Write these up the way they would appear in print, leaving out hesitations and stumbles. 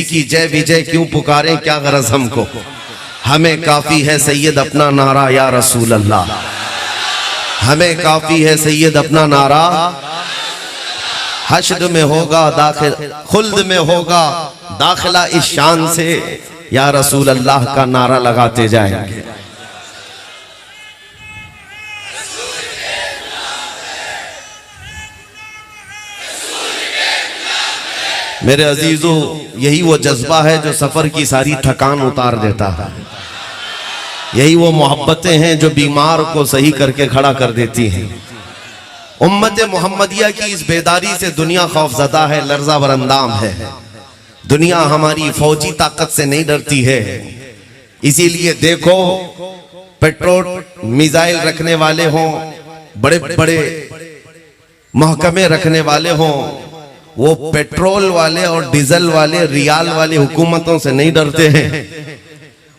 की जय विजय क्यों पुकारें, क्या गरज हमको, हमें काफी है सैयद अपना नारा या रसूल अल्लाह, हमें काफी है सैयद अपना नारा। हश्र में होगा दाखिल, खुल्द में होगा दाखिला इस शान से, या रसूल अल्लाह का नारा लगाते जाएंगे। मेरे अजीजों, यही वो जज्बा है जो सफर की सारी थकान उतार देता है। यही वो मोहब्बतें हैं जो बीमार को सही करके खड़ा कर देती हैं। उम्मत मोहम्मदिया की इस बेदारी से दुनिया खौफजदा है, लर्जा बरंदाम है। दुनिया हमारी फौजी ताकत से नहीं डरती है। इसीलिए देखो, पेट्रोल मिसाइल रखने वाले हों, बड़े बड़े महकमे रखने वाले हों, वो पेट्रोल वाले और डीजल वाले, रियाल वाले हुकूमतों से नहीं डरते हैं।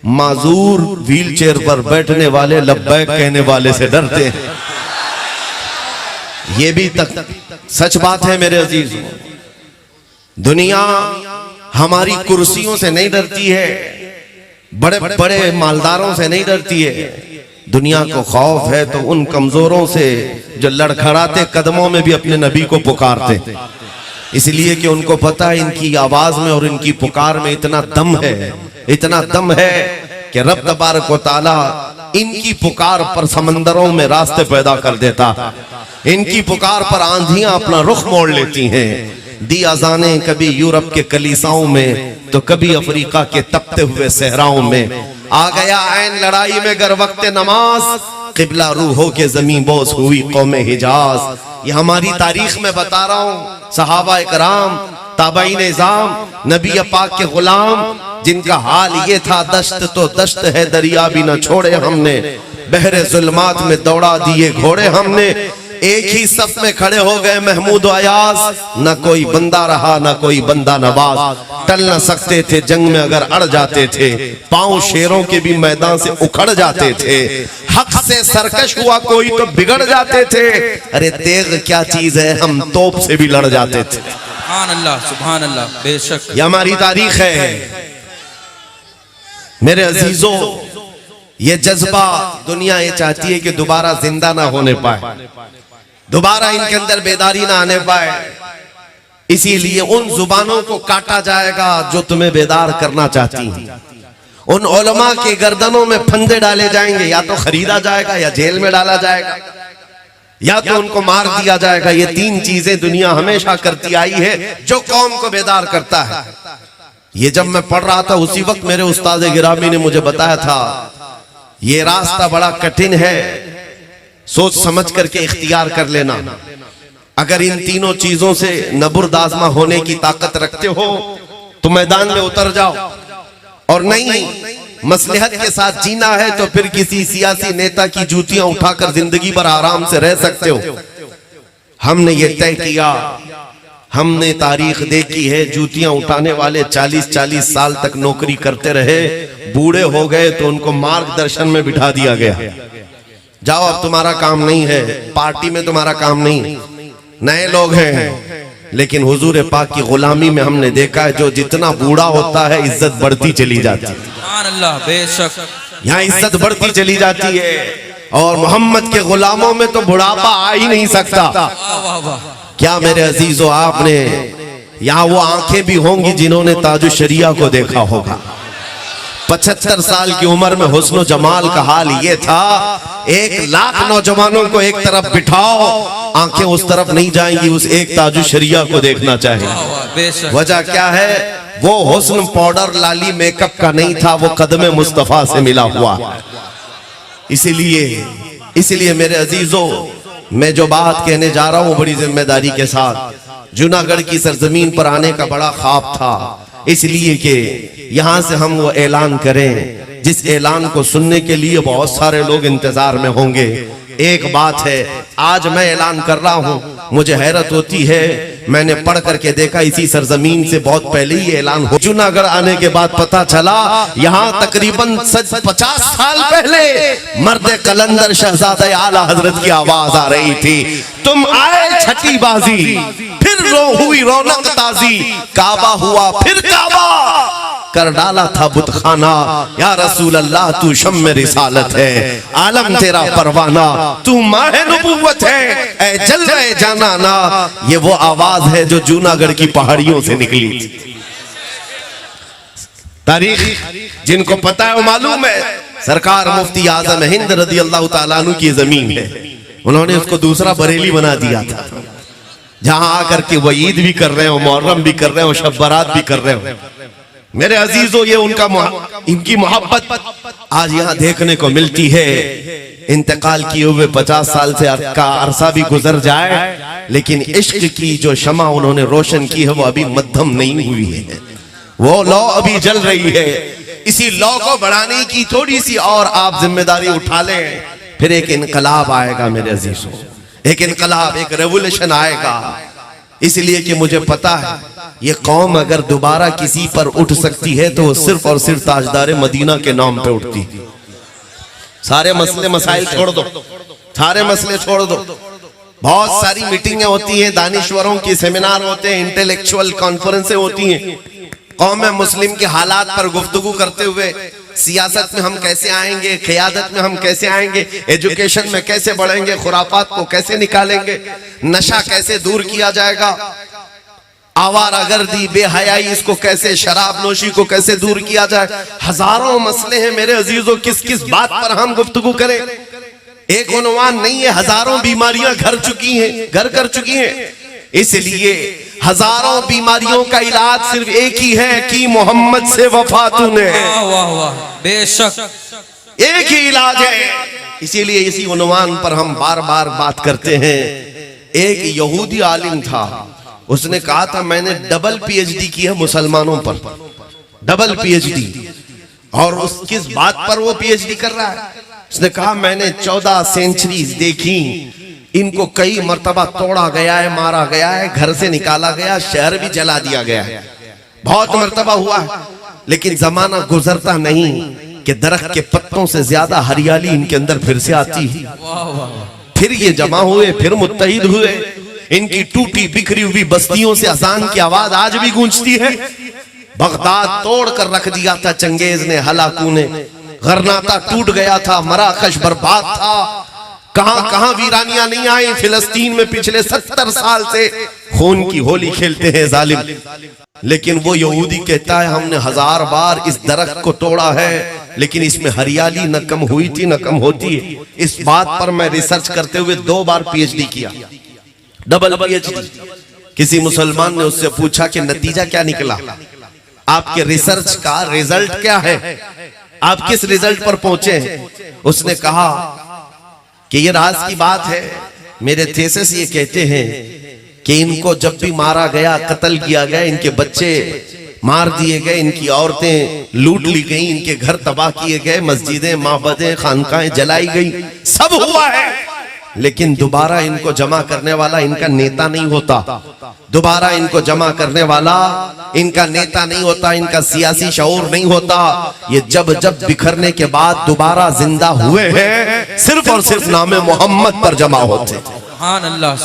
माजूर व्हील चेयर पर बैठने वाले, लब्बैक कहने वाले से डरते हैं। ये भी तक सच बात है मेरे अजीज। दुनिया हमारी कुर्सियों से नहीं डरती है, बड़े बड़े मालदारों से नहीं डरती है। दुनिया को खौफ है तो उन कमजोरों से जो लड़खड़ाते कदमों में भी अपने नबी को पुकारते, इसलिए कि उनको पता है इनकी आवाज में और इनकी पुकार में इतना दम है, इतना दम है कि रब तबारक व तआला इनकी पुकार पर समंदरों में रास्ते पैदा कर देता। इनकी पुकार पर आंधियां अपना रुख मोड़ लेती हैं। दी अजाने कभी यूरोप के कलीसाओं में तो कभी अफ्रीका के तपते हुए सहराओं में। आ गया ऐन लड़ाई में गर वक्त नमाज, किबला रूहों के जमीन बोस हुई कौमे हिजाज। ये हमारी तारीख में बता रहा हूँ, सहाबा इकराम, ताबईन निज़ाम, नबी पाक के गुलाम, जिनका हाल ये था दश्त तो दश्त है, दरिया भी न छोड़े हमने, बहरे जुल्मात में दौड़ा दिए घोड़े हमने। एक ही सफ में खड़े हो गए महमूद अयाज, न कोई बंदा रहा न कोई बंदा नवाज। टल न सकते थे जंग में अगर अड़ जाते थे, पांव शेरों के भी मैदान से उखड़ जाते थे। हक से सरकश हुआ कोई तो बिगड़ जाते थे, अरे तेग क्या चीज है, हम तोप से भी लड़ जाते थे। सुभान अल्लाह, सुभान अल्लाह, बेशक ये हमारी तारीख है। मेरे अजीजों, ये जज्बा दुनिया ये चाहती है कि दोबारा जिंदा ना होने पाए, दोबारा इनके अंदर बेदारी ना आने पाए। इसीलिए उन जुबानों को काटा जाएगा जो तुम्हें बेदार करना चाहती हैं। उन उलमा के गर्दनों में फंदे डाले जाएंगे, या तो खरीदा जाएगा या जेल में डाला जाएगा या तो उनको मार दिया जाएगा। ये तीन चीजें दुनिया हमेशा करती आई है जो कौम को बेदार करता है। ये जब मैं पढ़ रहा था उसी वक्त मेरे उस्ताद गिरामी ने मुझे बताया था, ये रास्ता बड़ा कठिन है, सोच समझ करके इख्तियार कर लेना। अगर इन तीनों चीजों से नबुर्दाजमा होने की ताकत रखते हो तो मैदान में उतर जाओ, और नहीं मसलहत के साथ जीना है तो फिर किसी सियासी नेता की जूतियां उठाकर जिंदगी भर आराम से रह सकते हो। हमने ये तय किया, हमने तारीख देखी है, जूतियां उठाने वाले 40-40 साल तक नौकरी करते रहे, बूढ़े हो गए तो उनको मार्गदर्शन में बिठा दिया गया, जाओ अब तुम्हारा काम नहीं है, पार्टी में तुम्हारा काम नहीं, नए लोग हैं। लेकिन हुजूर पाक की गुलामी में हमने देखा है जो जितना बूढ़ा होता है इज्जत बढ़ती चली जाती है। सुभान अल्लाह, बेशक यहाँ इज्जत बढ़ती चली जाती है। और मोहम्मद के गुलामों में तो बुढ़ापा आ ही नहीं सकता। वाह वाह, क्या मेरे अजीजों, आपने यहाँ वो आंखें भी होंगी जिन्होंने ताजु शरिया को देखा होगा। 75 साल की उम्र में हुस्न जमाल का हाल ये था, 1 लाख नौजवानों को एक तरफ बिठाओ, आंखें उस तरफ नहीं जाएंगी, उस एक ताजु शरिया को देखना चाहिए। वजह क्या है, वो हुस्न पाउडर लाली मेकअप का नहीं था, वो कदमे मुस्तफा से मिला हुआ। इसीलिए मेरे अजीजों, मैं जो बात कहने जा रहा हूं बड़ी जिम्मेदारी के साथ। जूनागढ़ की सरजमीन पर आने का बड़ा ख्वाब था, इसलिए कि यहां से हम वो ऐलान करें जिस ऐलान को सुनने के लिए बहुत सारे लोग इंतजार में होंगे। एक बात है, आज मैं ऐलान कर रहा हूं, मुझे हैरत होती है, मैंने पढ़ करके देखा इसी सरजमीन से बहुत पहले ही ऐलान हो। जूनागढ़ आने के बाद पता चला यहाँ तकरीबन 50 साल पहले मर्द कलंदर शहजादे आला हजरत की आवाज आ रही थी, तुम आए छठी बाजी, फिर हुई रौनक ताजी, काबा हुआ फिर काबा, कर डाला था बुतखाना। या रसूल अल्लाह तू शम्म रिसालत है, आलम तेरा परवाना, तू माह नबुव्वत है, ऐ जलवे जानाना। ये वो आवाज है जो जूनागढ़ की पहाड़ियों से निकली थी। तारीख जिनको पता है वो मालूम है, सरकार मुफ्ती आजम हिंद रदी अल्लाह ताला अन्हु की जमीन है, उन्होंने उसको दूसरा बरेली बना दिया था, जहां आकर के वो ईद भी कर रहे हो, मुहर्रम भी कर रहे हो, शब बारात भी कर रहे हो। मेरे अजीजों, ये इनकी मोहब्बत आज यहाँ देखने को मिलती है। इंतकाल किए हुए 50 साल से का अरसा भी गुजर जाए, लेकिन इश्क की जो शमा उन्होंने रोशन की है वो अभी मध्यम नहीं हुई है, वो लौ अभी जल रही है। इसी लौ को बढ़ाने की थोड़ी सी और आप जिम्मेदारी उठा लें, फिर एक इनकलाब आएगा मेरे अजीजों, एक इनकलाब, एक रेवोल्यूशन आएगा। इसलिए कि मुझे पता है ये कौम अगर दोबारा किसी पर उठ सकती है तो वो सिर्फ और सिर्फ ताजदार मदीना के नाम पे उठती है। सारे मसले मसाइल छोड़ दो, सारे मसले छोड़ दो। बहुत सारी मीटिंगें होती हैं, दानिश्वरों की सेमिनार होते हैं, इंटेलेक्चुअल कॉन्फ्रेंसें होती हैं, कौम मुस्लिम के हालात पर गुफ्तगू करते हुए, सियासत में हम कैसे आएंगे, क़ियादत में हम कैसे आएंगे, एजुकेशन में कैसे बढ़ेंगे, खुराफात को कैसे निकालेंगे, नशा कैसे दूर किया जाएगा, आवारागर्दी, बेहयाई, इसको कैसे, शराब नोशी को कैसे दूर किया जाए। हजारों मसले हैं मेरे अजीजों, किस किस बात पर हम गुफ्तगू करें। एक उन्वान नहीं है, हजारों बीमारियां घर कर चुकी हैं। इसलिए हजारों बीमारियों का इलाज सिर्फ एक ही है कि मोहम्मद से वफा तूने। वाह वाह, बेशक एक ही इलाज है। इसीलिए इसी उन्वान पर हम बार बार बात करते हैं। एक यहूदी आलिम था, उसने कहा था मैंने डबल पीएचडी की है मुसलमानों पर, डबल पीएचडी। और उस किस बात पर वो पीएचडी कर रहा है? उसने कहा मैंने 14 सेंचुरीज देखी, इनको कई मर्तबा तोड़ा गया है, मारा गया है, घर से निकाला गया, शहर भी जला दिया गया है, बहुत मर्तबा हुआ है, लेकिन जमाना गुजरता नहीं कि दरख्त के पत्तों से ज्यादा हरियाली इनके अंदर फिर से आती है। फिर ये जमा हुए, फिर मुत्तहिद हुए। इनकी टूटी बिखरी हुई बस्तियों से अजान की आवाज आज भी गूंजती है। बगदाद तोड़ कर रख दिया था चंगेज ने, हलाकू ने, गरनाता टूट गया था, मराकश बर्बाद था, कहां कहां वीरानियां नहीं आई। फिलिस्तीन में पिछले 70 साल से खून की होली खेलते हैं जालिम। लेकिन वो यहूदी कहता है हमने 1000 बार इस दरख्त को तोड़ा है, लेकिन इसमें हरियाली न कम हुई थी न कम होती है। इस बात पर मैं रिसर्च करते हुए 2 बार पीएचडी किया, डबल पीएचडी। किसी मुसलमान ने उससे पूछा कि नतीजा क्या निकला, आपके रिसर्च का रिजल्ट क्या है, आप किस रिजल्ट पर पहुंचे हैं? उसने कहा कि ये राज की बात है, मेरे थीसिस ये कहते हैं कि इनको जब भी मारा गया, कत्ल किया गया, इनके बच्चे मार दिए गए, इनकी औरतें लूट ली गई, इनके घर तबाह किए गए, मस्जिदें, माबदें, खानकाएं जलाई गई, सब हुआ है। लेकिन दोबारा इनको जमा करने वाला इनका नेता नहीं होता, दोबारा इनको जमा करने वाला इनका नेता नहीं होता, इनका सियासी शऊर नहीं होता। ये जब जब बिखरने के बाद दोबारा जिंदा हुए हैं, सिर्फ और सिर्फ नामे मोहम्मद पर जमा होते।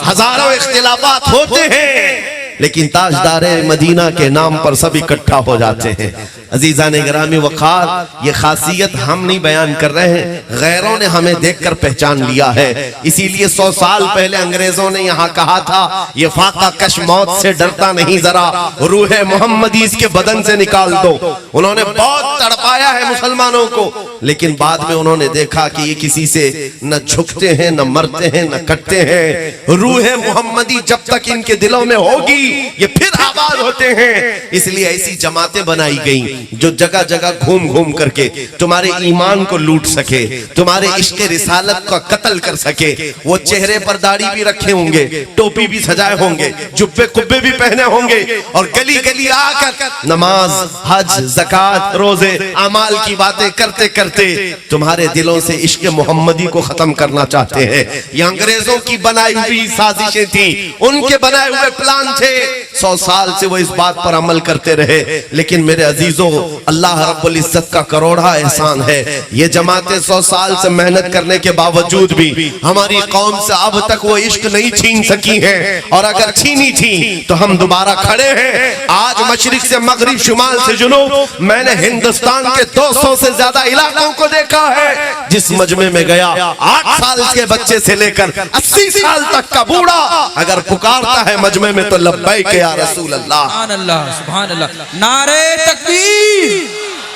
हजारों इख्तिलाफात होते हैं, लेकिन ताजदारे मदीना के नाम पर सब इकट्ठा हो जाते हैं। अजीजान गिरामी वक़ार, ये खासियत हम नहीं बयान कर रहे हैं, गैरों ने हमें देखकर पहचान लिया है। इसीलिए 100 साल पहले अंग्रेजों ने यहाँ कहा था ये फाका कश मौत से डरता नहीं, जरा रूह मोहम्मदी इसके बदन से निकाल दो। उन्होंने बहुत तड़पाया है मुसलमानों को, लेकिन बाद में उन्होंने देखा कि ये किसी से न झुकते हैं, न मरते हैं, न कटते हैं। रूह मोहम्मदी जब तक इनके दिलों में होगी ये फिर आबाद होते हैं। इसलिए ऐसी जमातें बनाई गई जो जगह जगह घूम घूम करके तुम्हारे ईमान को लूट सके, तुम्हारे इश्क़ रिसालत का कत्ल कर सके। वो चेहरे पर दाढ़ी भी रखे होंगे, टोपी भी सजाए होंगे, जुब्बे कुब्बे भी पहने होंगे, और गली गली आकर नमाज, हज, ज़कात, रोजे, अमाल की बातें करते करते करते, तुम्हारे दिलों से इश्क मोहम्मदी को खत्म करना चाहते हैं। ये अंग्रेजों की बनाई हुई साजिशें थी, उनके बनाए हुए प्लान थे। 100 साल से वो इस बात पर अमल करते रहे। लेकिन मेरे अजीजों, अल्लाह रब्बुल इज्जत का करोड़ा एहसान है, ये जमातें 100 साल से मेहनत करने के बावजूद भी हमारी कौम से अब तक वो इश्क नहीं छीन सकी है। और अगर छीनी थी तो हम दोबारा खड़े हैं। आज मशरिक से मगरिब, शुमाल से जुनूब, मैंने हिंदुस्तान के 200 से ज्यादा इलाकों को देखा है। जिस मजमे में गया, 8 साल के बच्चे से लेकर 80 साल तक का बूढ़ा अगर पुकारता है मजमे में तो लब्बैक या रसूल अल्लाह। सुभान अल्लाह, सुभान अल्लाह। नारे तकबीर,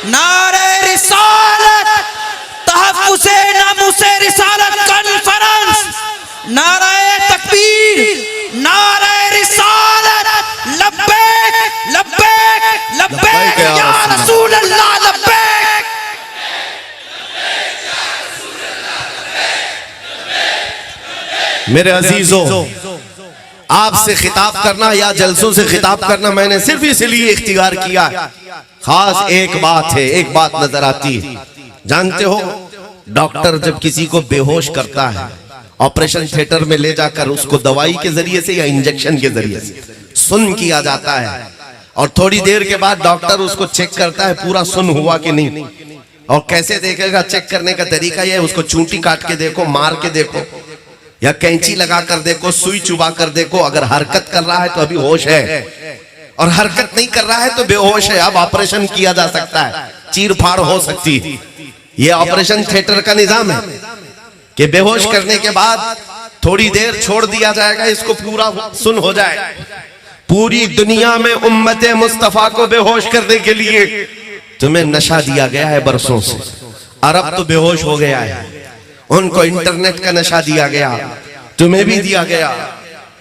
नारे रिसालत, तहफ्फुज़े नामुसे रिसालत कॉन्फ्रेंस। नारे तकबीर, नारे रिसालत, लब्बैक लब्बैक लब्बैक या रसूल अल्लाह, लब्बैक। मेरे अजीजों, आपसे खिताब करना या जलसों से खिताब करना मैंने सिर्फ इसलिए इख्तियार किया है। खास एक बात है, एक बात नजर आती है। जानते हो, डॉक्टर जब किसी को बेहोश करता है, ऑपरेशन थिएटर में ले जाकर उसको दवाई के जरिए से या इंजेक्शन के जरिए से सुन किया जाता है। और थोड़ी देर के बाद डॉक्टर उसको चेक करता है पूरा सुन हुआ कि नहीं। और कैसे देखेगा? चेक करने का तरीका यह है, उसको चूंटी काट के देखो, मार के देखो, या कैंची लगा कर देखो, सुई चुबा कर देखो। अगर हरकत कर रहा है तो अभी होश है, और हरकत नहीं कर रहा है तो बेहोश है। अब ऑपरेशन किया जा सकता है, चीर फाड़ हो सकती है। ये ऑपरेशन थिएटर का निजाम है कि बेहोश करने के बाद थोड़ी देर छोड़ दिया जाएगा, इसको पूरा सुन हो जाए। पूरी दुनिया में उम्मत मुस्तफा को बेहोश करने के लिए तुम्हें नशा दिया गया है बरसों से। अरब तो बेहोश हो गया है, उनको इंटरनेट का नशा दिया गया, तुम्हें भी दिया गया।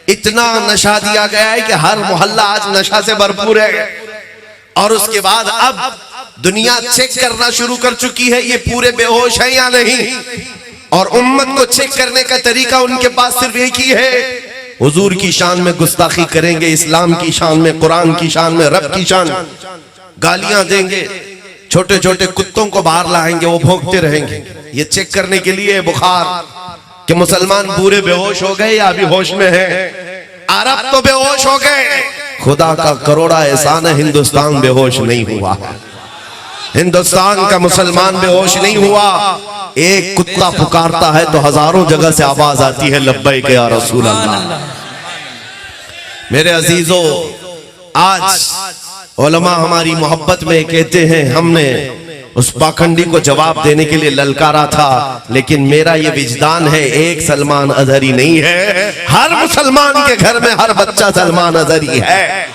इतना नशा दिया गया है कि हर मोहल्ला आज नशा से भरपूर है। और उसके बाद अब दुनिया चेक करना शुरू कर चुकी है ये पूरे बेहोश है या नहीं। और उम्मत को चेक करने का तरीका उनके पास सिर्फ एक ही है, हुजूर की शान में गुस्ताखी करेंगे, इस्लाम की शान में, कुरान की शान में, रब की शान, गालियां देंगे, छोटे छोटे कुत्तों को बाहर लाएंगे, वो भौंकते रहेंगे। ये चेक करने के लिए बुखार कि मुसलमान पूरे बेहोश हो गए या अभी होश में हैं। अरब तो बेहोश हो गए। खुदा का करोड़ा एहसान है, हिंदुस्तान बेहोश नहीं हुआ। हिंदुस्तान का मुसलमान बेहोश नहीं हुआ। एक कुत्ता पुकारता है तो हजारों जगह से आवाज आती है, लब्बैक या रसूल अल्लाह। मेरे अजीजों, आज उलमा हमारी मोहब्बत में कहते हैं, हमने उस पाखंडी को जवाब देने के लिए ललकारा था, लेकिन मेरा ये विजदान है, एक सलमान अजहरी नहीं है। हर मुसलमान के घर में हर बच्चा सलमान अजहरी है।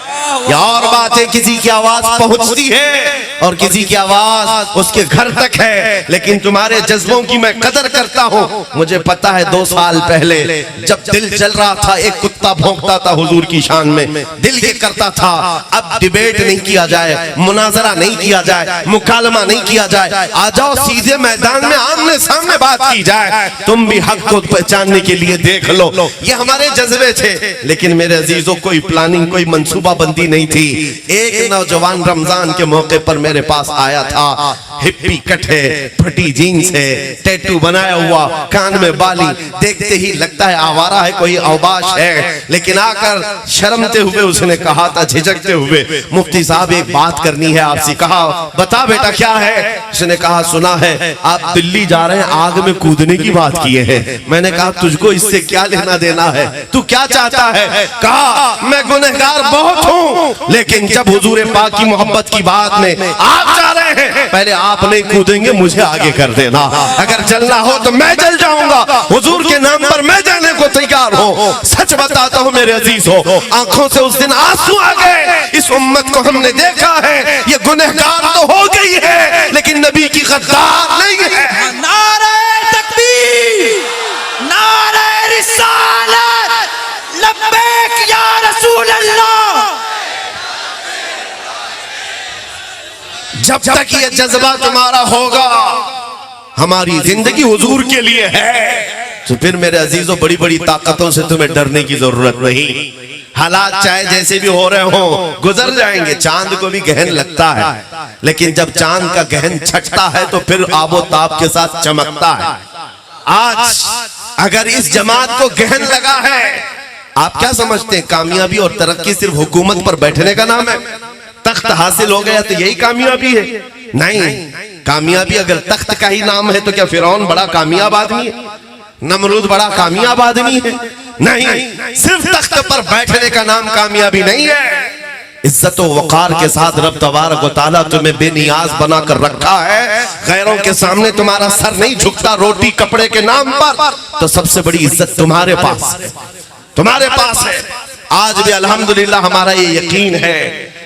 या और बात है, किसी की आवाज पहुंचती है और किसी की आवाज उसके घर तक है। लेकिन तुम्हारे जज्बों की मैं कदर करता हूँ। मुझे पता है 2 साल पहले जब दिल जल रहा था, एक कुत्ता भौंकता था हुजूर की शान में, दिल ये करता था अब डिबेट नहीं किया जाए, मुनाजरा नहीं किया जाए, मुकालमा नहीं किया जाए, आ जाओ सीधे मैदान में आमने सामने बात की जाए, तुम भी हक को पहचानने के लिए देख लो। ये हमारे जज्बे थे। लेकिन मेरे अजीजों, कोई प्लानिंग, कोई मंसूबाबंदी नहीं थी। एक नौजवान रमजान के मौके पर मेरे पास आया था, हिप्पी कट है, फटी जीन्स है, टैटू बनाया हुआ, कान में बाली, देखते ही लगता है आवारा है, कोई औबाश है। लेकिन आकर शर्मते हुए उसने कहा था, झिझकते हुए, मुफ्ती साहब एक बात करनी है आपसे। कहा, बता बेटा क्या है? उसने कहा, सुना है आप दिल्ली जा रहे हैं, आग में कूदने की बात किए हैं। मैंने कहा, तुझको इससे क्या लेना देना है, तू क्या चाहता है? कहा, मैं गुनहगार बहुत हूँ, लेकिन जब हुजूर पाक की मोहब्बत की बात में आप जा रहे हैं, पहले आप नहीं कूदेंगे, मुझे आगे कर देना। अगर जलना हो तो मैं जल जाऊंगा, हुजूर के नाम पर मैं जाने को तैयार हूँ। सच बताता हूँ मेरे अजीजों, आंखों से उस दिन आंसू आ गए। इस उम्मत को हमने देखा है, ये गुनहगार तो हो गई है, लेकिन नबी की गद्दार नहीं है। नारे तकबीर, नारे रिसालत, लब्बैक या रसूल अल्लाह। जब तक ये जज्बा तुम्हारा होगा, हमारी जिंदगी हुजूर के लिए है, तो फिर मेरे अजीजों बड़ी बड़ी ताकतों से तुम्हें डरने की जरूरत नहीं। हालात चाहे जैसे भी हो रहे हो गुजर जाएंगे। चांद को भी गहन लगता है, लेकिन जब चांद का गहन छटता है तो फिर आबो ताब के साथ चमकता है। आज अगर इस जमात को गहन लगा है, आप क्या समझते हैं कामयाबी और तरक्की सिर्फ हुकूमत पर बैठने का नाम है? तख्त हासिल हो गया तो यही कामयाबी है? नहीं, कामयाबी अगर तख्त का ही नाम है तो क्या फिरौन बड़ा कामयाब आदमी है? नमरूद बड़ा कामयाब आदमी है? नहीं, सिर्फ तख्त पर बैठने का नाम कामयाबी नहीं है। इज्जत व वक़ार के साथ रब तबारक व तआला तुम्हें बेनियाज बनाकर रखा है। गैरों के सामने तुम्हारा सर नहीं झुकता रोटी कपड़े के नाम पर, तो सबसे बड़ी इज्जत तुम्हारे पास है, तुम्हारे पास है। आज भी अल्हम्दुलिल्लाह हमारा ये यकीन है,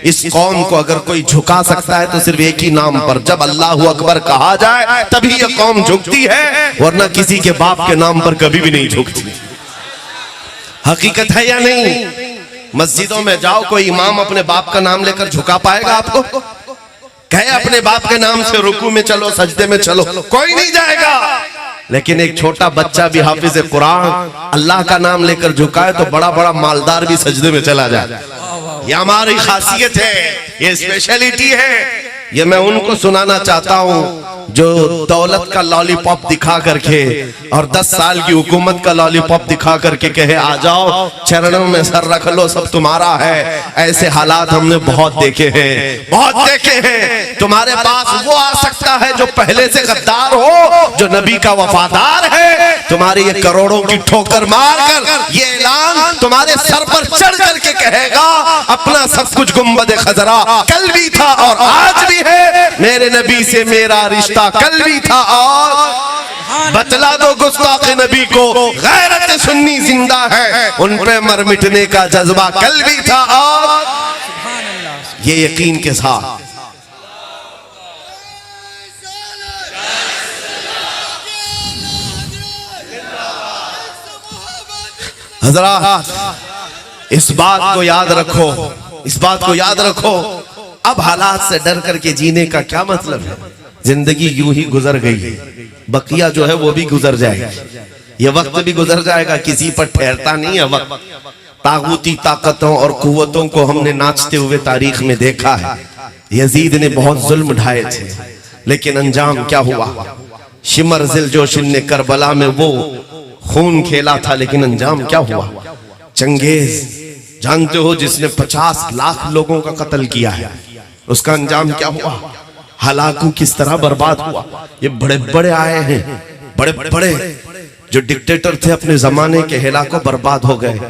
इस कौम को अगर कोई झुका सकता है तो सिर्फ एक ही नाम पर, जब अल्लाहु अकबर कहा जाए तभी ये कौम झुकती है, वरना किसी के बाप के नाम पर कभी भी नहीं झुकती। हकीकत है या नहीं? मस्जिदों में जाओ, कोई इमाम अपने बाप का नाम लेकर झुका पाएगा आपको? कहे अपने बाप के नाम से रुकू में चलो, सजदे में चलो, कोई नहीं जाएगा। लेकिन एक छोटा बच्चा भी हाफिज कुरान अल्लाह का नाम लेकर झुकाए तो बड़ा बड़ा मालदार भी सजदे में चला जाए। ये हमारी खासियत है, ये स्पेशलिटी है। ये मैं उनको सुनाना चाहता हूँ जो दौलत का लॉलीपॉप दिखा करके और 10 साल की हुकूमत का लॉलीपॉप दिखा करके कहे आ जाओ चरणों में सर रख लो सब तुम्हारा है। ऐसे हालात हमने बहुत देखे हैं, बहुत देखे हैं। तुम्हारे पास वो आ सकता है जो पहले से गद्दार हो, जो नबी का वफादार है, तुम्हारे ये करोड़ों की ठोकर मारकर ये ऐलान तुम्हारे सर पर चढ़ करके कहेगा अपना सब कुछ गुंबद खजरा कल भी था और आज भी है, मेरे नबी से मेरा रिश्ता कल भी था और बतला दो गुस्ताख नबी को गैरत सुन्नी जिंदा है, उन पे मर मिटने का जज्बा कल भी था और ये यकीन के साथ हज़रात इस बात को याद रखो, इस बात को याद रखो। अब हालात से डर करके जीने का क्या मतलब है? जिंदगी यूं ही गुजर गई, बकिया जो है वो भी गुजर जाएगा, ये वक्त भी गुजर जाएगा, किसी पर ठहरता नहीं है वक्त। तागूती ताकतों और कुव्वतों को हमने नाचते हुए तारीख में देखा है। यजीद ने बहुत जुल्म ढाए थे, लेकिन अंजाम क्या हुआ? शिमर जिलजोशिन ने करबला में वो खून खेला था, लेकिन अंजाम क्या हुआ? चंगेज जानते हो जिसने 50 लाख लोगों का कत्ल किया है, उसका अंजाम क्या हुआ? हलाकू किस तरह बर्बाद हुआ। ये बड़े बड़े आए हैं, बड़े बड़े जो डिक्टेटर थे अपने जमाने के, हिलाको बर्बाद हो गए।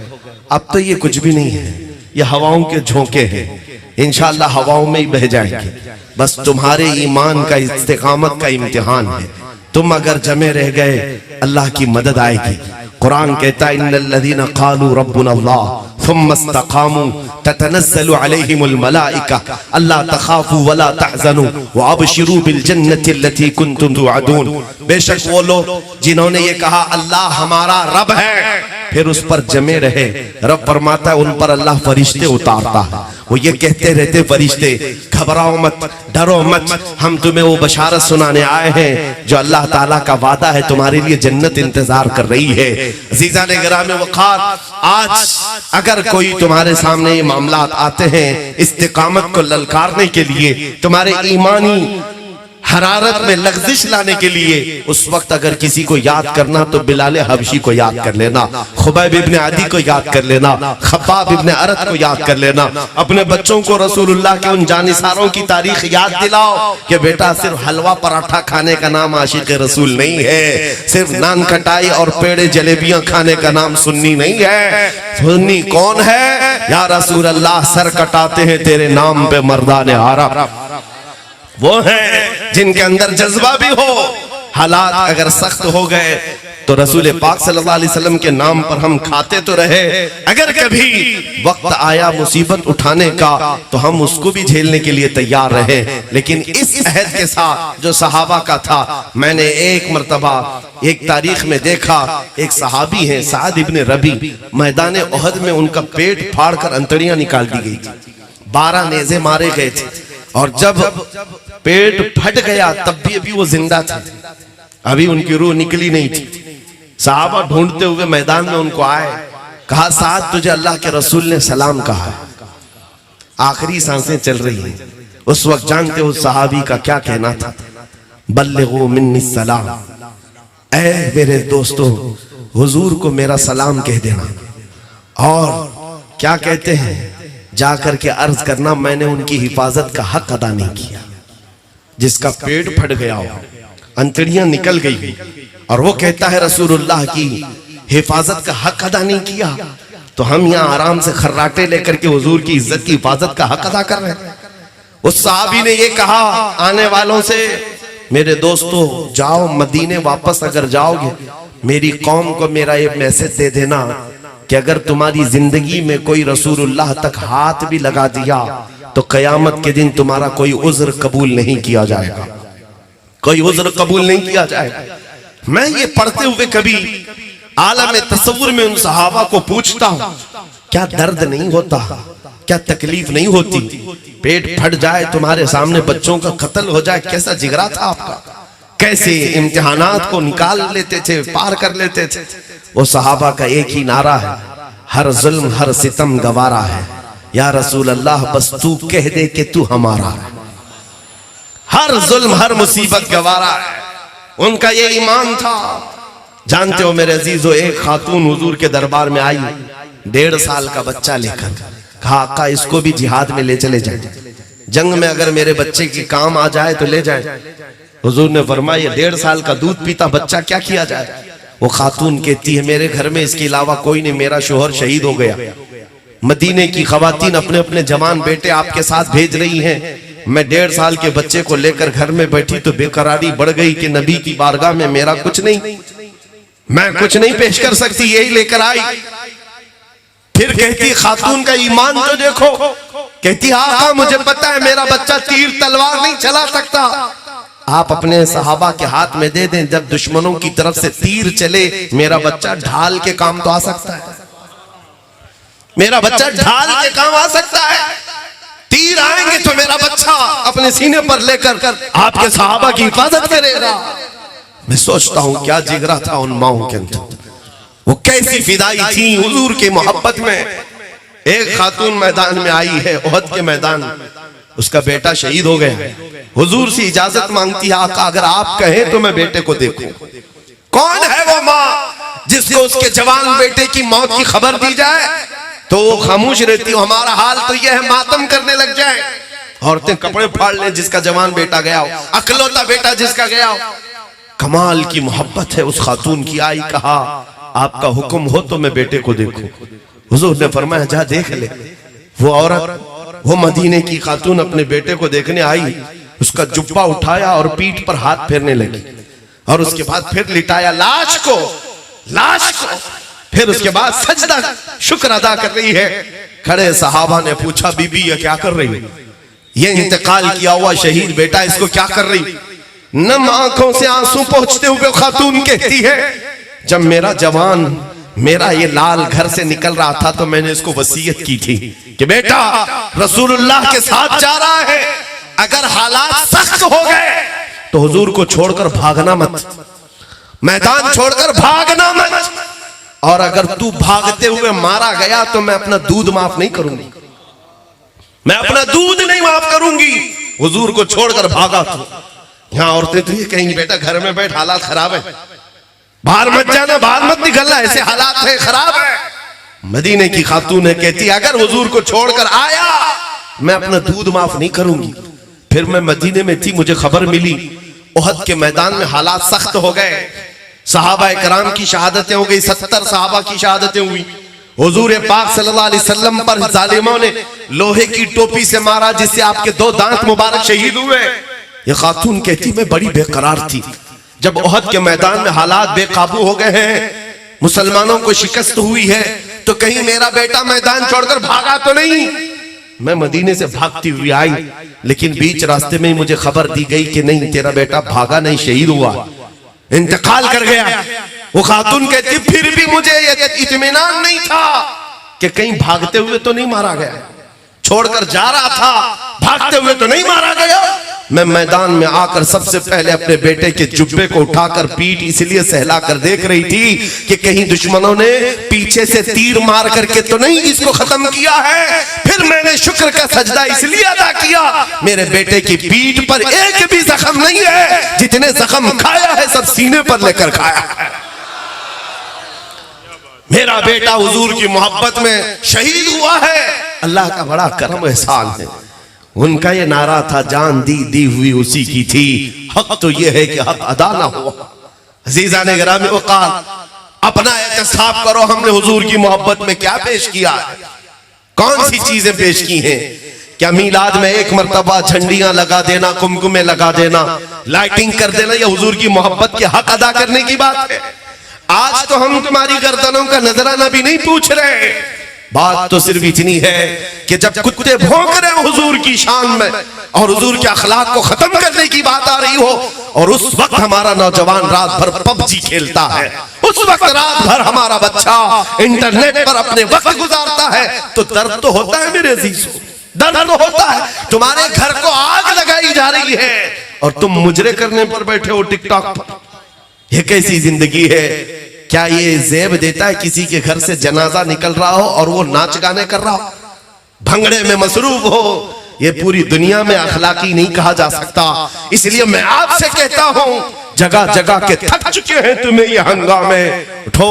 अब तो ये कुछ भी नहीं है, ये हवाओं के झोंके हैं, इंशाअल्लाह हवाओं में ही बह जाएंगे। बस तुम्हारे ईमान का इस्तिकामत का इम्तिहान है। तुम अगर जमे रह गए अल्लाह की मदद आएगी। कुरान कहता है इन्नल्लज़ीना क़ालू रब्बुनल्लाह थुम्मा इस्तक़ामू ततनज़्ज़लु अलैहिमुल मलाइका अल्ला तख़ाफू वला तहज़नू व अबशिरू बिल जन्नति अल्लती कुन्तुम तुअदून। बेशक वो लोग जिन्होंने ये कहा अल्लाह हमारा रब है, फिर उस पर जमे रहे। रब फरमाता है उन पर अल्लाह फरिश्ते उतारता है, वो ये कहते रहते फरिश्ते घबराओ मत, डरो मत, हम तुम्हें वो बशारत सुनाने आए हैं जो अल्लाह ताला का वादा है, तुम्हारे लिए जन्नत इंतजार कर रही है। अज़ीज़ान गिरामी वक़ार, आज अगर कोई तुम्हारे सामने ये मामलात आते हैं इस्तिकामत को ललकारने के लिए, तुम्हारे ईमानी हरारत में लग़ज़िश लाने के लिए, उस वक्त अगर किसी को याद करना तो बिलाल हबशी को याद कर लेना, खुबैब इब्ने अदी को याद कर लेना, खब्बाब इब्ने अरत को याद कर लेना। अपने बच्चों को रसूलुल्लाह के उन जानिसारों की तारीख याद दिलाओ कि बेटा सिर्फ हलवा पराठा खाने का नाम आशिक रसूल नहीं है, सिर्फ नान खटाई और पेड़े जलेबियां खाने का नाम सुन्नी नहीं है। सुन्नी कौन है? या रसूल अल्लाह सर कटाते हैं तेरे नाम पे मर्दाने आरा, वो है जिनके अंदर जज्बा भी हो। हालात अगर सख्त हो गए तो रसूल पाक सल्लल्लाहु अलैहि वसल्लम के नाम पर हम खाते तो रहे, अगर कभी वक्त आया मुसीबत उठाने का तो हम उसको भी झेलने के लिए तैयार रहे। लेकिन इस अहद के साथ जो सहाबा का था, मैंने एक मर्तबा एक तारीख में देखा, एक सहाबी है साद इब्ने रबी, मैदान उहद में उनका पेट फाड़ कर अंतड़ियां निकाल दी गई थी, 12 नेज़े मारे गए थे, और जब पेट फट गया तब भी अभी वो जिंदा थे, अभी उनकी रूह निकली नहीं थी। सहाबा ढूंढते हुए मैदान में उनको आए, कहा साथ तुझे अल्लाह के रसूल ने सलाम कहा है। आखिरी सांसें चल रही हैं। उस वक्त जानते हो सहाबी का क्या कहना था, बल्लिगू मिन्नी सलाम, ऐ मेरे दोस्तों हुजूर को मेरा सलाम कह देना। और क्या कहते हैं, जाकर के अर्ज करना मैंने उनकी हिफाजत का हक अदा नहीं किया। जिसका पेट फट गया हो, अंतड़ियां निकल गई और वो कहता है रसूलुल्लाह की हिफाजत का हक अदा नहीं किया, तो हम यहाँ आराम से खर्राटे लेकर के हुजूर की इज्जत की हिफाजत का हक अदा कर रहे हैं। उस सहाबी ने ये कहा आने वालों से, मेरे दोस्तों जाओ मदीने वापस अगर जाओगे, मेरी कौम को मेरा ये मैसेज दे देना कि अगर तुम्हारी जिंदगी में कोई रसूलुल्लाह तक हाथ भी लगा दिया तो कयामत के दिन तुम्हारा कोई उज्र कबूल नहीं किया जाएगा, कोई उज्र कबूल नहीं किया जाएगा। मैं ये पढ़ते हुए कभी आलम तसव्वुर में उन सहाबा को पूछता हूं, क्या दर्द नहीं होता, क्या तकलीफ नहीं होती, पेट फट जाए तुम्हारे सामने, बच्चों का कत्ल हो जाए, कैसा जिगरा था आपका, कैसे इम्तिहानात को निकाल लेते थे, पार कर लेते थे। वो सहाबा का एक ही नारा है, हर जुल्म हर सितम गवारा है, या रसूल अल्लाह बस तू कह दे कि तू हमारा है। हर जुल्म हर मुसीबत गवारा है, उनका ये ईमान था। जानते हो मेरे अजीजों, एक खातून हुजूर के दरबार में आई 1.5 साल का बच्चा लेकर, कहा आका इसको भी जिहाद में ले चले जाए, जंग में अगर मेरे बच्चे की काम आ जाए तो ले जाए। हुजूर ने फरमाया 1.5 साल का दूध पीता बच्चा क्या किया जाए। वो खातून कहती है मेरे घर में इसके अलावा कोई नहीं, मेरा शोहर शहीद हो गया, मदीने की खवातीन अपने अपने जवान बेटे आपके साथ भेज रही हैं, मैं 1.5 साल के बच्चे को लेकर घर में बैठी तो बेकरारी बढ़ गई कि नबी की बारगाह में मेरा कुछ नहीं, मैं कुछ नहीं पेश कर सकती, यही लेकर आई। फिर कहती खातून का ईमान तो देखो, कहती आका मुझे पता है मेरा बच्चा तीर तलवार नहीं चला सकता, आप अपने सहाबा के हाथ में दे दें, जब दुश्मनों की तरफ से तीर चले मेरा बच्चा ढाल के काम तो आ सकता है, मेरा बच्चा ढाल के काम आ सकता है। तीर आएंगे तो मेरा बच्चा अपने सीने पर लेकर आपके सहाबा की हिफाजत करेगा। मैं सोचता हूं क्या जिगरा था उन माओं के अंदर, वो कैसी फिदाई थी हुजूर की मोहब्बत में। एक खातून मैदान में आई है, ओहद के मैदान, उसका बेटा शहीद हो गया, हुजूर से इजाजत मांगती है आका अगर आप कहें तो मैं बेटे को देखूं। कौन है वो माँ जिसको उसके जवान बेटे की मौत की खबर दी जाए तो वो खामोश रहती है। हमारा हाल तो यह है मातम करने लग जाए, औरतें कपड़े फाड़ ले जिसका जवान बेटा गया हो, अकलौता बेटा जिसका गया हो। कमाल की मोहब्बत है उस खातून की। आई कहा आपका हुक्म हो तो मैं बेटे को देखूं। हुजूर ने फरमाया जा देख ले। वो औरत, वो मदीने की खातून अपने बेटे को देखने आई, उसका जुब्बा उठाया और पीठ पर हाथ फेरने लगी और उसके बाद फिर लिटाया लाश को, फिर उसके बाद सजदा शुक्र अदा कर रही है। खड़े सहाबा ने पूछा बीबी ये क्या कर रही है, ये इंतकाल किया हुआ शहीद बेटा इसको क्या कर रही। नम आंखों से आंसू पोंछते हुए खातून कहती है जब मेरा जवान, मेरा ये लाल घर से निकल रहा था तो मैंने इसको वसीयत की थी कि बेटा रसूलुल्लाह के साथ जा रहा है, अगर हालात सख्त हो गए तो हुजूर को छोड़कर भागना मत, मैदान छोड़कर भागना मत, और अगर तू भागते हुए मारा गया तो मैं अपना दूध माफ नहीं करूंगी, मैं अपना दूध नहीं माफ करूंगी। हुजूर को छोड़कर भागा तो यहाँ औरतें तो ये कहेंगी बेटा घर में बैठ, हालात खराब है, बाहर मत जाना, बाहर मत निकलना, ऐसे हालात है, खराब है। मदीने की खातून है, कहती अगर हुजूर को छोड़कर आया मैं अपना दूध माफ नहीं करूंगी। फिर मैं मदीने में थी, मुझे खबर मिली ओहद के मैदान में हालात सख्त हो गए, सहाबा कराम की शहादतें हो गई, 70 सहाबा की शहादतें हुई। हुजूर पाक सल्लल्लाहु अलैहि वसल्लम पर जालिमों ने लोहे की टोपी से मारा जिससे आपके 2 दांत मुबारक शहीद हुए। ये खातून कहती मैं बड़ी बेकरार थी, जब ओहद के मैदान में हालात बेकाबू हो गए हैं, मुसलमानों को शिकस्त हुई है, तो कहीं मेरा बेटा मैदान छोड़कर भागा तो नहीं। मैं मदीने से भागती हुई आई, लेकिन बीच रास्ते में मुझे खबर दी गई कि नहीं तेरा बेटा भागा नहीं, शहीद हुआ, इंतकाल कर गया। वो खातून कहती फिर भी मुझे इत्मीनान नहीं था कि कहीं भागते हुए तो नहीं मारा गया, छोड़कर जा रहा था, भागते हुए तो नहीं मारा गया। मैं मैदान में आकर सबसे पहले अपने बेटे के जुब्बे को उठाकर पीठ इसलिए सहला कर देख रही थी कि कहीं दुश्मनों ने पीछे से तीर मार करके तो नहीं इसको खत्म किया है। फिर मैंने शुक्र का सजदा इसलिए अदा किया, मेरे बेटे की पीठ पर एक भी जख्म नहीं है, जितने जख्म खाया है सब सीने पर लेकर खाया है। मेरा बेटा हुजूर की मोहब्बत में शहीद हुआ है, अल्लाह का बड़ा करम एहसान है। उनका ये नारा था, जान दी दी हुई उसी की थी, हक तो ये है कि हक अदा ना हुआ। अजीज़ान गिरामी वक़ार, अपना एहतिसाब करो, हमने हुजूर की मोहब्बत में क्या पेश किया है, कौन सी चीजें पेश की हैं। क्या मीलाद में एक मर्तबा झंडियां लगा देना, कुमकुमे लगा देना, लाइटिंग कर देना, या हुजूर की मोहब्बत के हक अदा करने की बात है। आज तो हम तुम्हारी गर्दनों का नजराना भी नहीं पूछ रहे, बात तो सिर्फ इतनी है कि जब कुत्ते भौंक रहे हो हुजूर की शान में और हुजूर के अखलाक को खत्म करने की बात आ रही हो, और उस वक्त हमारा नौजवान रात भर पबजी खेलता है, उस वक्त रात भर हमारा बच्चा इंटरनेट पर अपने वक्त गुजारता है, तो दर्द तो होता है मेरे अजीजों, दर्द तो होता है। तुम्हारे घर को आग लगाई जा रही है और तुम मुजरे करने पर बैठे हो टिकटॉक पर। यह कैसी जिंदगी है? क्या ये जेब देता है किसी के घर से जनाजा निकल रहा हो और वो नाच गाने कर रहा हो, भंगड़े में मसरूफ हो? ये पूरी दुनिया में अखलाकी नहीं कहा जा सकता। इसलिए मैं आपसे कहता हूं, जगह जगह के थक चुके हैं तुम्हें ये हंगामे, उठो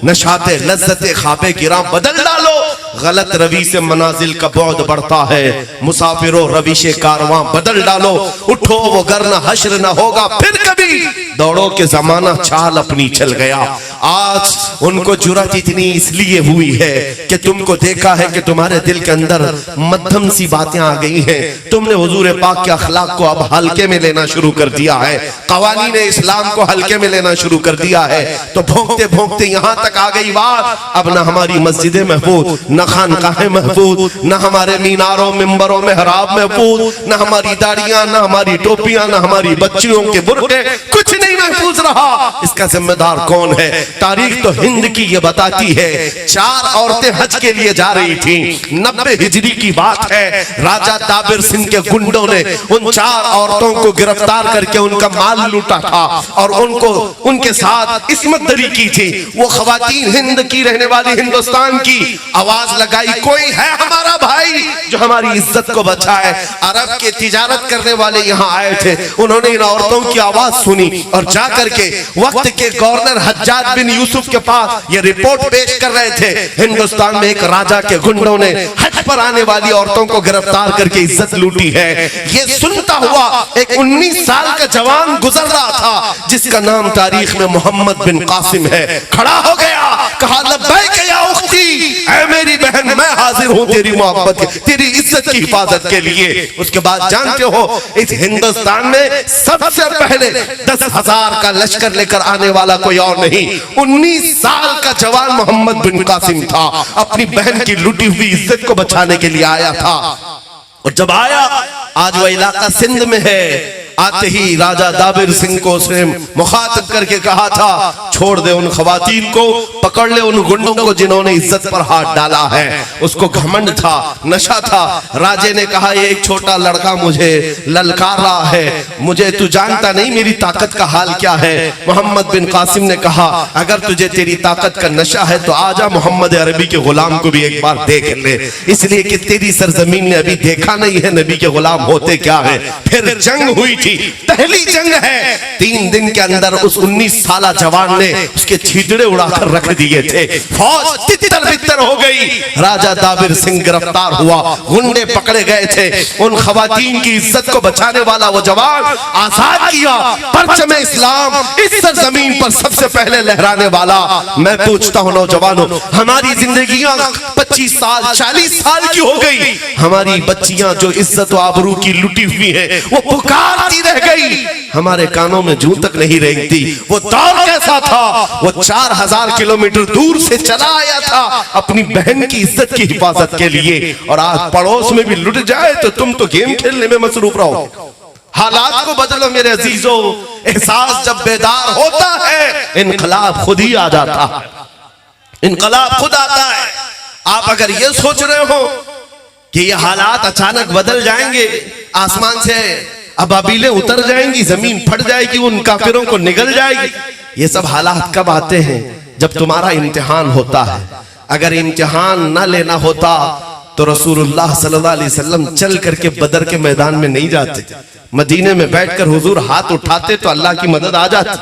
नशाते लज्जते खाबे गिरा बदल डालो। गलत रवि से मनाजिल का बौद बढ़ता है, मुसाफिरों रविशे कारवां बदल डालो। उठो वो गर्न हश्र न होगा फिर कभी, दौड़ो के जमाना चाल अपनी चल गया। आज उनको जुर्रत इतनी इसलिए हुई है कि तुमको देखा है कि तुम्हारे दिल के अंदर मध्यम सी बातें आ गई हैं। तुमने हुजूर पाक के अखलाक को अब हल्के में लेना शुरू कर दिया है, कवानीन इस्लाम को हल्के में लेना शुरू कर दिया है। तो भोंकते भोंकते यहाँ तक आ गई बात, अब न हमारी मस्जिदें महफूज, न खानकाहें महफूज, न हमारे मीनारों मिंबरों में हराब महफूज, न हमारी दाढ़ियां, न हमारी टोपियां, न हमारी बच्चियों के बुर्के, कुछ नहीं महफूज रहा। इसका जिम्मेदार कौन है? तारीख तो हिंद की ये बताती है, 4 औरतें हज के लिए जा रही थी, 90 हिजरी की बात है। राजा दाबिर सिंह के गुंडों ने उन 4 औरतों को गिरफ्तार करके उनका माल लूटा था और उनको उनके साथ इस्मत दरी की थी। वो खवातीन हिंद की रहने वाली हिंदुस्तान की आवाज लगाई, कोई है हमारा भाई जो हमारी इज्जत को बचाए। अरब के तिजारत करने वाले यहाँ आए थे, उन्होंने इन औरतों की आवाज सुनी और जाकर के वक्त के गवर्नर हज्जाज बिन यूसुफ के पास ये रिपोर्ट पेश कर रहे थे, हिंदुस्तान में एक राजा के गुंडों ने हज पर आने वाली औरतों को गिरफ्तार करके इज्जत लूटी है। ये सुनता हुआ एक 19 साल का जवान गुजर रहा था, जिसका नाम तारीख में मोहम्मद बिन कासिम है, खड़ा हो गया, कहा लब्बैक या उख्ती, ऐ मेरी बहन मैं हाजिर हूं तेरी मोहब्बत की, तेरी इज्जत की हिफाजत के लिए। उसके बाद जानते हो इस हिंदुस्तान में सबसे पहले 10,000 का लश्कर लेकर आने वाला कोई और नहीं, 19 साल का जवान मोहम्मद बिन कासिम था। अपनी बहन की लूटी हुई इज्जत को बचाने के लिए आया था। और जब आया, आज वह इलाका सिंध में है, आते ही राजा दाबिर सिंह को उसने मुखातब करके कहा था, छोड़ दे उन खवातीन को, पकड़ ले उन गुंडों को जिन्होंने इज्जत पर हाथ डाला है। उसको घमंड था, नशा था। राजे ने कहा, ये एक छोटा लड़का मुझे ललकार रहा है, मुझे तू जानता नहीं मेरी ताकत का हाल क्या है। मोहम्मद बिन कासिम ने कहा, अगर तुझे तेरी ताकत का नशा है तो आजा मोहम्मद अरबी के गुलाम को भी एक बार देख ले, इसलिए कि तेरी सरजमीन ने अभी देखा नहीं है नबी के गुलाम होते क्या है। फिर जंग हुई थी, पहली जंग है। 3 दिन के अंदर उस 19 साला जवान ने उसके छितड़े उड़ाकर रख दिए थे। फौज तितर बितर हो गई। राजा दाबिर सिंह गिरफ्तार हुआ, गुंडे पकड़े गए थे। उन खवातीन की इज्जत को बचाने वाला वो जवान आजाद किया। परचम इस्लाम इस सरजमीन पर सबसे पहले लहराने वाला। मैं पूछता हूं नौजवानों, हमारी जिंदगियां 25 साल 40 साल की हो गई, हमारी बच्चियां जो इज्जत व आबरू की लुटी हुई है वो पुकारती रह गई, हमारे कानों में जूं तक नहीं रेंगती। वो दौर कैसा था? वो 4000 किलोमीटर दूर से चला आया था अपनी बहन की इज्जत की हिफाजत के लिए, और आज पड़ोस में भी लुट जाए तो तुम तो गेम खेलने में मसरूफ रहो। हालात को बदलो मेरे अजीजों। एहसास जब बेदार होता है, इनकलाब खुद ही आ जाता है, इनकलाब खुद आता है। आप अगर ये सोच रहे हो कि ये हालात अचानक बदल जाएंगे, आसमान से अबाबीलें उतर जाएंगी, जमीन फट जाएगी, उन काफिरों को निगल जाएगी। ये सब हालात कब आते हैं? जब तुम्हारा इम्तिहान होता है। अगर इम्तिहान ना लेना होता तो रसूलुल्लाह सल्लल्लाहु अलैहि वसल्लम चल करके बदर के मैदान में नहीं जाते, मदीने में बैठकर हुजूर हाथ उठाते तो अल्लाह की मदद आ जाती।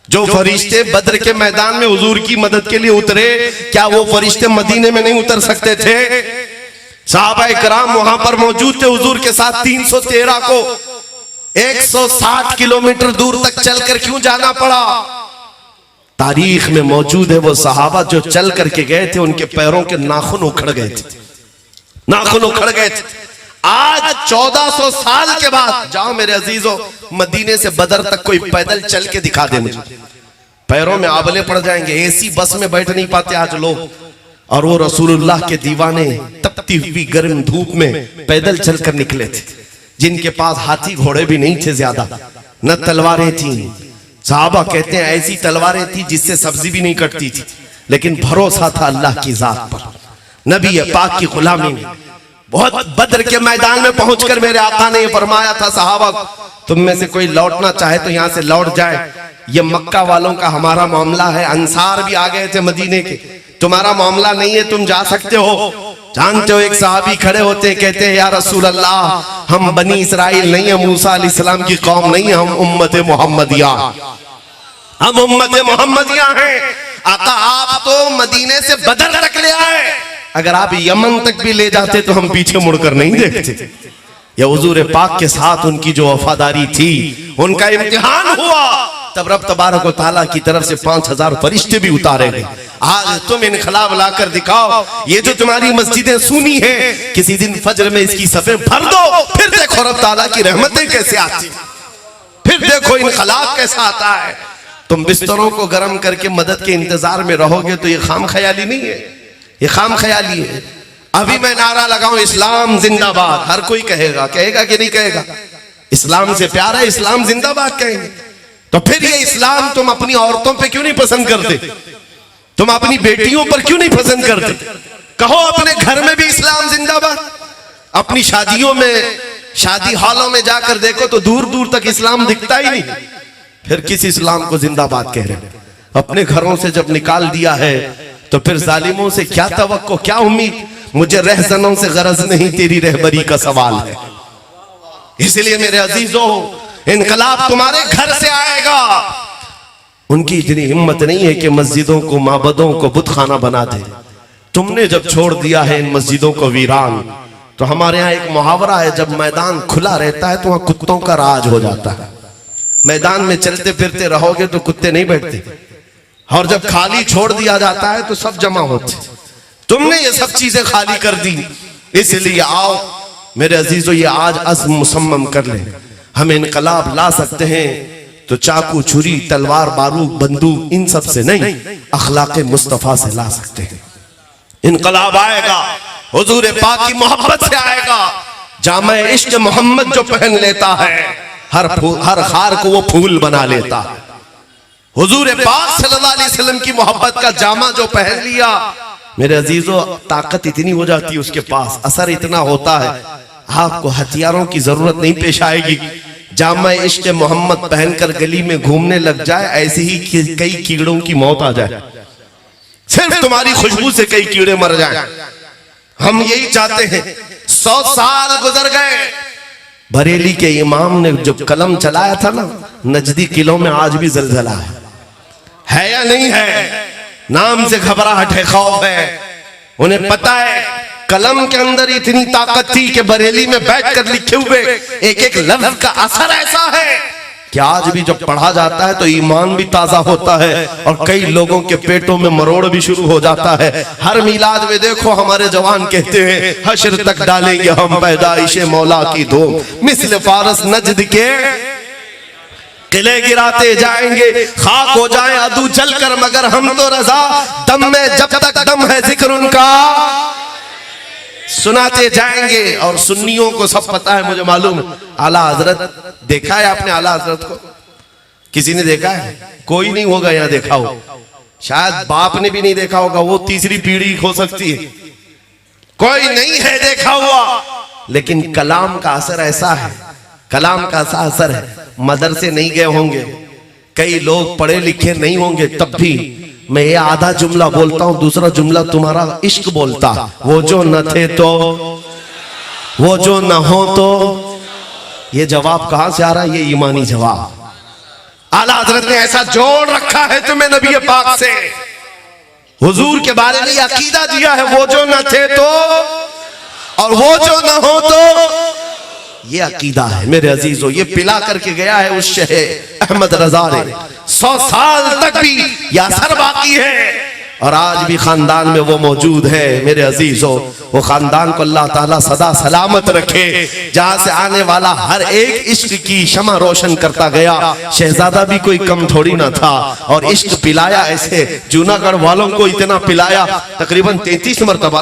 जो फरिश्ते बदर के मैदान में हुजूर की मदद के लिए उतरे, क्या वो फरिश्ते मदीने में नहीं उतर सकते थे? सहाबाए किराम वहां पर मौजूद थे हुजूर के साथ। 313 को 160 किलोमीटर दूर तक चलकर क्यों जाना पड़ा? तारीख में मौजूद है वो सहाबा जो चल करके गए थे, उनके पैरों के नाखून उखड़ गए थे, नाखून उखड़ गए थे। आज 1400 साल के बाद जाओ मेरे अजीजों, मदीने से बदर तक कोई पैदल चल के दिखा दे मुझे, पैरों में आबले पड़ जाएंगे। एसी बस में बैठ नहीं पाते आज लोग। और वो रसूलुल्लाह के दीवाने तपती हुई गर्म धूप में पैदल चलकर निकले थे, जिनके पास हाथी घोड़े भी नहीं थे ज्यादा, न तलवारें थी। साहबा कहते हैं ऐसी तलवारें थी जिससे सब्जी भी नहीं कटती थी, लेकिन भरोसा था अल्लाह की जात पर, नबी पाक की गुलामी में। बहुत बदर के मैदान में पहुंचकर मेरे आका ने फरमाया था सहाबा, तुम में से कोई लौटना चाहे तो यहां से लौट जाए, ये मक्का वालों का हमारा मामला है। अंसार भी आ गए थे मदीने के, तुम्हारा मामला नहीं है, तुम जा सकते हो। जानते हो एक सहाबी खड़े होते हैं, कहते हैं या रसूल अल्लाह, हम बनी इसराइल नहीं है, मूसा अलैहिस्सलाम की कौम नहीं है, हम उम्मत मोहम्मदिया, हम उम्मत मोहम्मदिया हैं। आका आप तो मदीने से बदर तक ले आए, अगर आप यमन तक भी ले जाते तो हम पीछे मुड़कर नहीं देखते। या हुजूर पाक के साथ उनकी जो वफादारी थी, उनका इम्तिहान हुआ, तब रब तबारक व तआला की तरफ से 5000 फरिश्ते भी उतारे गए। आज तुम इनकलाब लाकर दिखाओ, ये जो तुम्हारी मस्जिदें सुनी हैं, किसी दिन फजर में इसकी सफे भर दो, फिर देखो रब तआला की रहमतें कैसे आती, फिर देखो इनकलाब कैसा आता है। तुम बिस्तरों को गर्म करके मदद के इंतजार में रहोगे तो ये खाम ख्याली नहीं है, ये खाम ख्याली है। अभी मैं नारा लगाऊं इस्लाम जिंदाबाद, हर कोई कहेगा, कहेगा कि नहीं कहेगा? इस्लाम से प्यार है, इस्लाम जिंदाबाद कहेंगे। तो फिर ये इस्लाम तुम अपनी औरतों पे क्यों नहीं पसंद करते? तुम अपनी बेटियों पर क्यों नहीं पसंद करते? कहो अपने घर में भी इस्लाम जिंदाबाद। अपनी शादियों में, शादी हॉलों में जाकर देखो तो दूर दूर तक इस्लाम दिखता ही नहीं, फिर किस इस्लाम को जिंदाबाद कह रहे हैं? अपने घरों से जब निकाल दिया है तो फिर जालिमों से क्या तवक्को, क्या उम्मीद? मुझे रहजनों से गरज नहीं, तेरी रहबरी का सवाल है। इसलिए मेरे अजीजों, इनकलाब तुम्हारे घर से आएगा। उनकी इतनी हिम्मत नहीं है कि मस्जिदों को, माबदों को बुतखाना बना दे। तुमने जब छोड़ दिया है इन मस्जिदों को वीरान, तो हमारे यहाँ एक मुहावरा है, जब मैदान खुला रहता है तो वहां कुत्तों का राज हो जाता है। मैदान में चलते फिरते रहोगे तो कुत्ते नहीं बैठते, और जब खाली छोड़ दिया जाता है तो सब जमा होते। तुमने ये सब चीजें खाली कर दी, इसलिए आओ मेरे अजीजों, ये आज अज़्म मुसम्मम कर ले। हम इनकलाब ला सकते हैं तो चाकू, छुरी, तलवार, बारूद, बंदूक, इन सब से नहीं, अखलाक मुस्तफा से ला सकते हैं। इनकलाब आएगा हुजूर पाक की मोहब्बत से आएगा। जामे इश्क मोहम्मद जो पहन लेता है, हर खार को वो फूल बना लेता है। हुजूर पाक सल्लल्लाहु अलैहि वसल्लम की मोहब्बत का जामा जो पहन लिया, मेरे अजीजों, ताकत इतनी हो जाती है उसके पास, असर इतना होता है, आपको हथियारों की जरूरत नहीं पेश आएगी। जामा इश्क मोहम्मद पहनकर गली में घूमने लग जाए, ऐसे ही कई कीड़ों की मौत आ जाए, सिर्फ तुम्हारी खुशबू से कई कीड़े मर जाएं। हम यही चाहते हैं। 100 साल गुजर गए, बरेली के इमाम ने जो कलम चलाया था ना, नजदी किलों में आज भी जलजला है या नहीं है? नाम से घबराहट है, खौफ है। उन्हें पता है कलम के अंदर इतनी ताकत थी कि बरेली में बैठकर लिखे हुए एक एक लफ्ज का असर ऐसा है कि आज भी जब पढ़ा जाता है तो ईमान भी ताजा होता है, और कई लोगों के पेटों में मरोड़ भी शुरू हो जाता है। हर मिलाद में देखो हमारे जवान कहते हैं, हश्र तक डालेंगे हम पैदाइशे मौला की धूम, मिस्ल फारस नजद के किले गिराते जाएंगे, खाक हो जाए अदू जलकर, मगर हम तो रजा, दम में जब तक दम है जिक्र उनका सुनाते जाएंगे। और सुन्नियों को सब पता है, मुझे मालूम है। आला हजरत देखा है आपने? आला हजरत को किसी ने देखा है? कोई नहीं होगा यहाँ देखा हो, शायद बाप ने भी नहीं देखा होगा, वो तीसरी पीढ़ी हो सकती है, कोई नहीं है देखा हुआ। लेकिन कलाम का असर ऐसा है, कलाम का ऐसा असर है। मदरसे नहीं गए होंगे, कई लोग पढ़े लिखे नहीं होंगे, तब भी मैं ये आधा जुमला बोलता हूं, दूसरा जुमला तुम्हारा इश्क बोलता। वो जो न थे तो, वो जो न हो तो। ये जवाब कहां से आ रहा है? ये ईमानी जवाब। आला हजरत ने ऐसा जोड़ रखा है तुम्हें नबी पाक से, हुजूर के बारे में अकीदा दिया है, वो जो न थे तो और वो जो न हो तो। ये अकीदा है मेरे अजीजों, ये पिला करके गया है उस शेख अहमद रजा ने। 100 साल तक भी यह असर बाकी है और आज भी खानदान में वो मौजूद है मेरे अजीजों। वो खानदान को अल्लाह ताला सदा सलामत रखे, जहां से आने वाला हर एक इश्क की शमा रोशन करता गया। शहजादा भी कोई कम थोड़ी ना था और इश्क पिलाया ऐसे, जूनागढ़ वालों को इतना पिलाया, तकरीबन 33 मरतबा,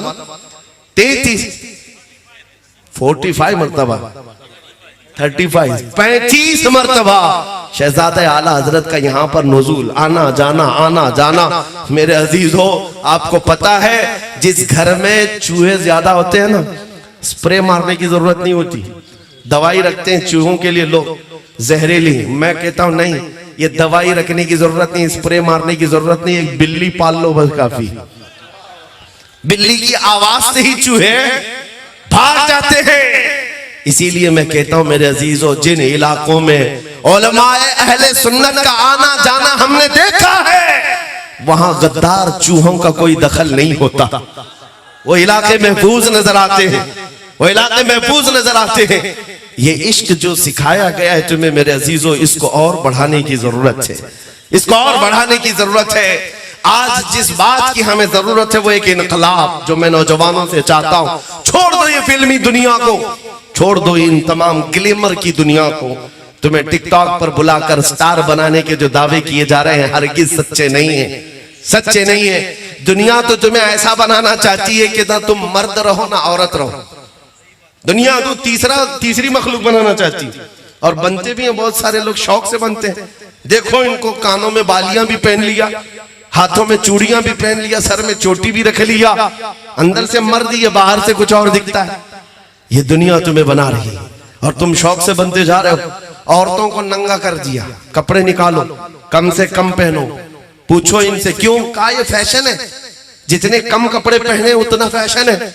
45 मरतबा, 35 मरतबा शहजादा आला हजरत का यहाँ पर नुज़ूल, आना जाना। मेरे अजीज हो, आपको पता है जिस घर में चूहे ज्यादा होते हैं ना, स्प्रे मारने की जरूरत नहीं होती, दवाई रखते हैं चूहों के लिए लोग जहरीली। मैं कहता हूं नहीं, ये दवाई रखने की जरूरत नहीं, स्प्रे मारने की जरूरत नहीं, एक बिल्ली पाल लो बस काफी। बिल्ली की आवाज से ही चूहे भाग जाते हैं। इसीलिए मैं कहता हूं मेरे अजीजों, जिन इलाकों में उलमाए अहले सुन्नत का आना जाना हमने देखा है, वहां गद्दार चूहों का कोई दखल नहीं होता। वो इलाके महफूज नजर आते हैं, वो इलाके महफूज नजर आते हैं। ये इश्क जो सिखाया गया है तुम्हें मेरे अजीजों, इसको और बढ़ाने की जरूरत है, इसको और बढ़ाने की जरूरत है। आज जिस बात की हमें जरूरत है वो एक इनकलाब, जो मैं नौजवानों से चाहता हूं, छोड़ दो ये फिल्मी दुनिया को, छोड़ दो इन तमाम ग्लैमर की दुनिया को। तुम्हें टिकटॉक पर बुलाकर स्टार बनाने के जो दावे किए जा रहे हैं हरगिज सच्चे नहीं है, सच्चे नहीं है। दुनिया तो तुम्हें ऐसा बनाना चाहती है कि ना तुम मर्द रहो ना औरत रहो। दुनिया तो तीसरी मखलूक बनाना चाहती है, और बनते भी हैं बहुत सारे लोग, शौक से बनते हैं। देखो इनको कानों में बालियां भी पहन लिया, हाथों में चूड़ियां भी पहन लिया, सर में चोटी भी रख लिया, अंदर से मर्द ही है, बाहर से कुछ और दिखता है। ये दुनिया तुम्हें बना रही है और तुम शौक से बनते जा रहे हो। औरतों को नंगा कर दिया, कपड़े निकालो, कम से कम पहनो। पूछो इनसे क्यों? कहा ये फैशन है, जितने कम कपड़े पहने उतना फैशन है।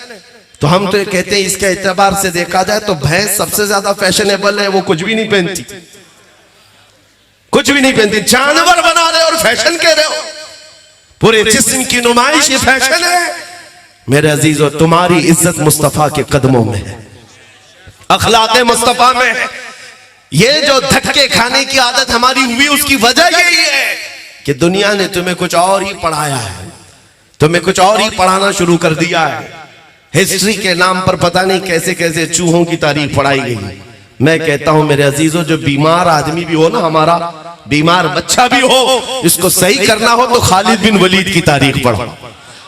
तो हम तो ये कहते हैं इसके एतबार से देखा जाए तो भैंस सबसे ज्यादा फैशनेबल है, वो कुछ भी नहीं पहनती, कुछ भी नहीं पहनती, जानवर बना रहे और फैशन कह रहे हो। पूरे जिस्म की नुमाइश ये फैशन है। मेरे अजीजों, तुम्हारी इज्जत मुस्तफा के कदमों में है, अखलाक़े मुस्तफा में है। ये जो धक्के खाने की आदत हमारी हुई, उसकी वजह यही है कि दुनिया ने तुम्हें कुछ और ही पढ़ाया है, तुम्हें कुछ और ही पढ़ाना शुरू कर दिया है। हिस्ट्री के नाम पर पता नहीं कैसे कैसे चूहों की तारीख पढ़ाई गई। मैं कहता हूं मेरे अजीजों, जो बीमार आदमी भी हो ना, हमारा बीमार बच्चा भी हो, इसको सही करना हो तो खालिद बिन वलीद की तारीख पढ़ो,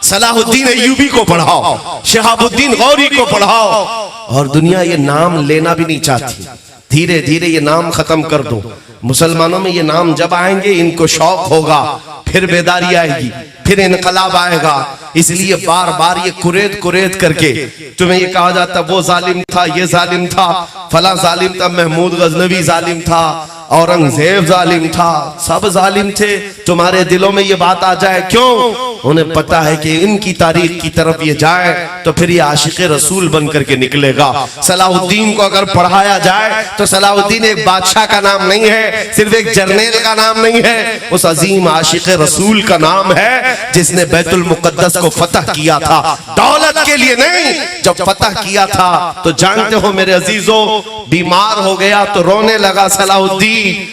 सलाहुद्दीन अय्यूबी को पढ़ाओ, शहाबुद्दीन गौरी को पढ़ाओ। और दुनिया ये नाम लेना भी नहीं चाहती, धीरे धीरे ये नाम खत्म कर दो। मुसलमानों में ये नाम जब आएंगे, इनको शौक होगा, फिर बेदारी आएगी, फिर इनकलाब आएगा। इसलिए बार बार ये कुरेद कुरेद करके तुम्हें ये कहा जाता वो जालिम था, ये जालिम था, फला जालिम था, महमूद गजनवी जालिम था, औरंगजेब जालिम था, सब जालिम थे। तुम्हारे दिलों में ये बात आ जाए, क्यों? उन्हें पता है कि इनकी तारीख की तरफ ये जाए तो फिर ये आशिक़े रसूल बन करके निकलेगा। सलाहुद्दीन को अगर पढ़ाया जाए तो सलाहुद्दीन एक बादशाह का नाम नहीं है, सिर्फ एक जर्नेल का नाम नहीं है, उस अजीम आशिक़े रसूल का नाम है जिसने बैतुल मुक़द्दस को फतह किया था, दौलत के लिए नहीं। जब फतह किया था तो जानते हो मेरे अजीजों, बीमार हो गया तो रोने लगा सलाहुद्दीन।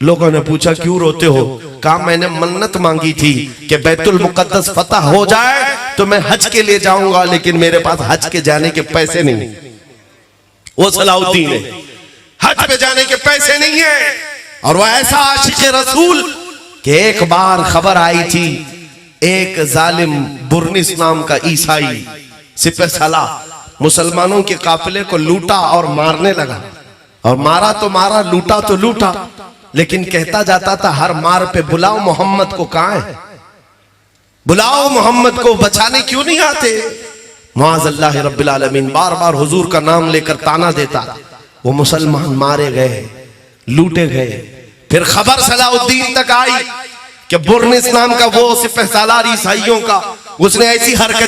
लोगों ने पूछा क्यों रोते हो? कहा मैंने मन्नत मांगी थी कि बैतुल मुक़द्दस फतह हो जाए तो मैं हज के लिए जाऊंगा, लेकिन मेरे पास हज के जाने के पैसे नहीं। वो सलाहुद्दीन है, हज पे जाने के पैसे नहीं है। और वो ऐसा आशिक़े रसूल कि एक बार खबर आई थी, एक जालिम बुर्निस नाम का ईसाई सिपह सलाह मुसलमानों के काफिले को लूटा और मारने लगा। और मारा तो मारा, लूटा तो लूटा, लेकिन कहता जाता था हर मार पे बुलाओ मोहम्मद को, कहां है? बुलाओ मोहम्मद को, बचाने क्यों नहीं आते? मुआज़ अल्लाह रब्बिल आलमीन बार बार हुजूर का नाम लेकर ताना देता। वो मुसलमान मारे गए, लूटे गए। फिर खबर सलाउद्दीन तक आई कि बुरनिस नाम का वो सिपहसालार ईसाइयों का, उसने ऐसी हरकत